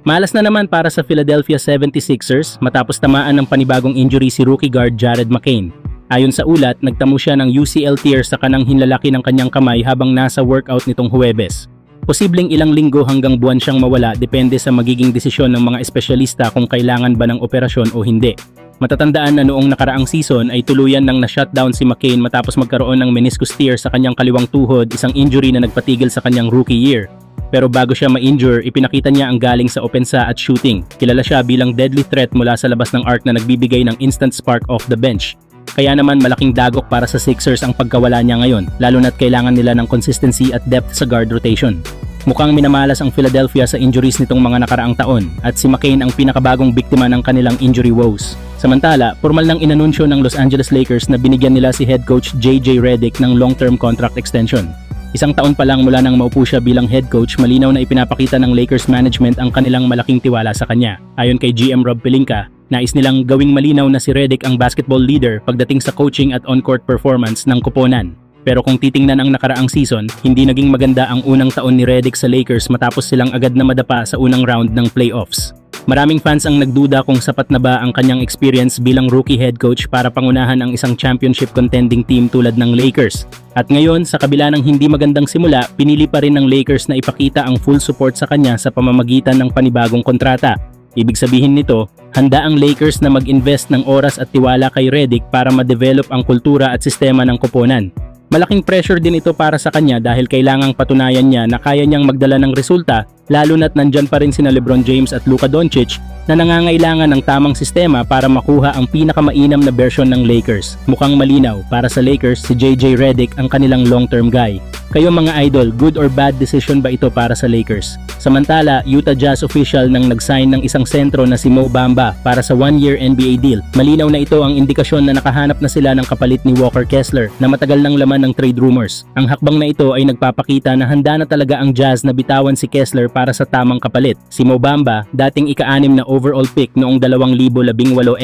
Malas na naman para sa Philadelphia 76ers matapos tamaan ng panibagong injury si rookie guard Jared McCain. Ayon sa ulat, nagtamo siya ng UCL tear sa kanang hinlalaki ng kanyang kamay habang nasa workout nitong Huwebes. Posibleng ilang linggo hanggang buwan siyang mawala depende sa magiging desisyon ng mga espesyalista kung kailangan ba ng operasyon o hindi. Matatandaan na noong nakaraang season ay tuluyan nang na-shutdown si McCain matapos magkaroon ng meniscus tear sa kanyang kaliwang tuhod, isang injury na nagpatigil sa kanyang rookie year. Pero bago siya ma-injure, ipinakita niya ang galing sa opensa at shooting. Kilala siya bilang deadly threat mula sa labas ng arc na nagbibigay ng instant spark off the bench. Kaya naman malaking dagok para sa Sixers ang pagkawala niya ngayon, lalo na't kailangan nila ng consistency at depth sa guard rotation. Mukhang minamalas ang Philadelphia sa injuries nitong mga nakaraang taon at si McCain ang pinakabagong biktima ng kanilang injury woes. Samantala, formal nang inanunsyo ng Los Angeles Lakers na binigyan nila si head coach JJ Redick ng long-term contract extension. Isang taon pa lang mula nang maupo siya bilang head coach, malinaw na ipinapakita ng Lakers management ang kanilang malaking tiwala sa kanya. Ayon kay GM Rob Pelinka, nais nilang gawing malinaw na si Redick ang basketball leader pagdating sa coaching at on-court performance ng koponan. Pero kung titingnan ang nakaraang season, hindi naging maganda ang unang taon ni Redick sa Lakers matapos silang agad na madapa sa unang round ng playoffs. Maraming fans ang nagduda kung sapat na ba ang kanyang experience bilang rookie head coach para pangunahan ang isang championship contending team tulad ng Lakers. At ngayon, sa kabila ng hindi magandang simula, pinili pa rin ng Lakers na ipakita ang full support sa kanya sa pamamagitan ng panibagong kontrata. Ibig sabihin nito, handa ang Lakers na mag-invest ng oras at tiwala kay Redick para ma-develop ang kultura at sistema ng koponan. Malaking pressure din ito para sa kanya dahil kailangang patunayan niya na kaya niyang magdala ng resulta, lalo na't nandyan pa rin sina LeBron James at Luka Doncic na nangangailangan ng tamang sistema para makuha ang pinakamainam na version ng Lakers. Mukhang malinaw, para sa Lakers si JJ Redick ang kanilang long-term guy. Kayo mga idol, good or bad decision ba ito para sa Lakers? Samantala, Utah Jazz official nang nag-sign ng isang sentro na si Mo Bamba para sa 1-year NBA deal. Malinaw na ito ang indikasyon na nakahanap na sila ng kapalit ni Walker Kessler na matagal nang laman ng trade rumors. Ang hakbang na ito ay nagpapakita na handa na talaga ang Jazz na bitawan si Kessler para sa tamang kapalit. Si Mo Bamba, dating ika-6 na overall pick noong 2018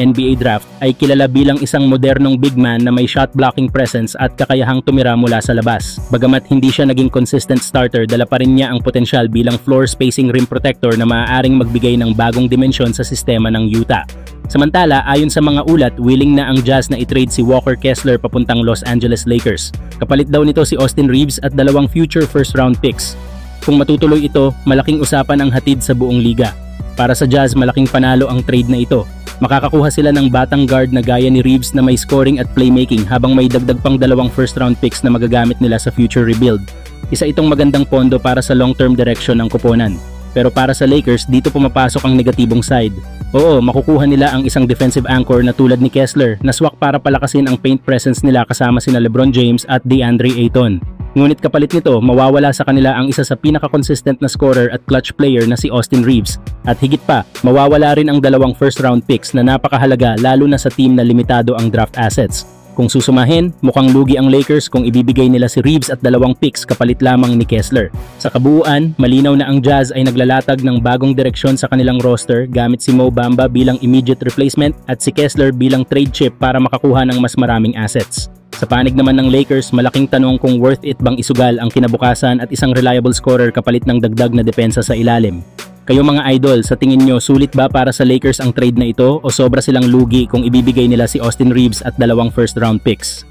NBA draft, ay kilala bilang isang modernong big man na may shot blocking presence at kakayahang tumira mula sa labas. Bagamat hindi siya naging consistent starter, dala pa rin niya ang potensyal bilang floor spacing rim protector na maaaring magbigay ng bagong dimensyon sa sistema ng Utah. Samantala, ayon sa mga ulat, willing na ang Jazz na i-trade si Walker Kessler papuntang Los Angeles Lakers. Kapalit daw nito si Austin Reeves at 2 future first round picks. Kung matutuloy ito, malaking usapan ang hatid sa buong liga. Para sa Jazz, malaking panalo ang trade na ito. Makakakuha sila ng batang guard na gaya ni Reeves na may scoring at playmaking habang may dagdag pang 2 first round picks na magagamit nila sa future rebuild. Isa itong magandang pondo para sa long-term direction ng koponan. Pero para sa Lakers, dito pumapasok ang negatibong side. Oo, makukuha nila ang isang defensive anchor na tulad ni Kessler na swak para palakasin ang paint presence nila kasama sina LeBron James at DeAndre Ayton. Ngunit kapalit nito, mawawala sa kanila ang isa sa pinaka-consistent na scorer at clutch player na si Austin Reeves. At higit pa, mawawala rin ang 2 first round picks na napakahalaga lalo na sa team na limitado ang draft assets. Kung susumahin, mukhang lugi ang Lakers kung ibibigay nila si Reeves at 2 picks kapalit lamang ni Kessler. Sa kabuuan, malinaw na ang Jazz ay naglalatag ng bagong direksyon sa kanilang roster gamit si Mo Bamba bilang immediate replacement at si Kessler bilang trade chip para makakuha ng mas maraming assets. Sa panig naman ng Lakers, malaking tanong kung worth it bang isugal ang kinabukasan at isang reliable scorer kapalit ng dagdag na depensa sa ilalim. Kayo mga idol, sa tingin nyo, sulit ba para sa Lakers ang trade na ito o sobra silang lugi kung ibibigay nila si Austin Reeves at 2 first round picks?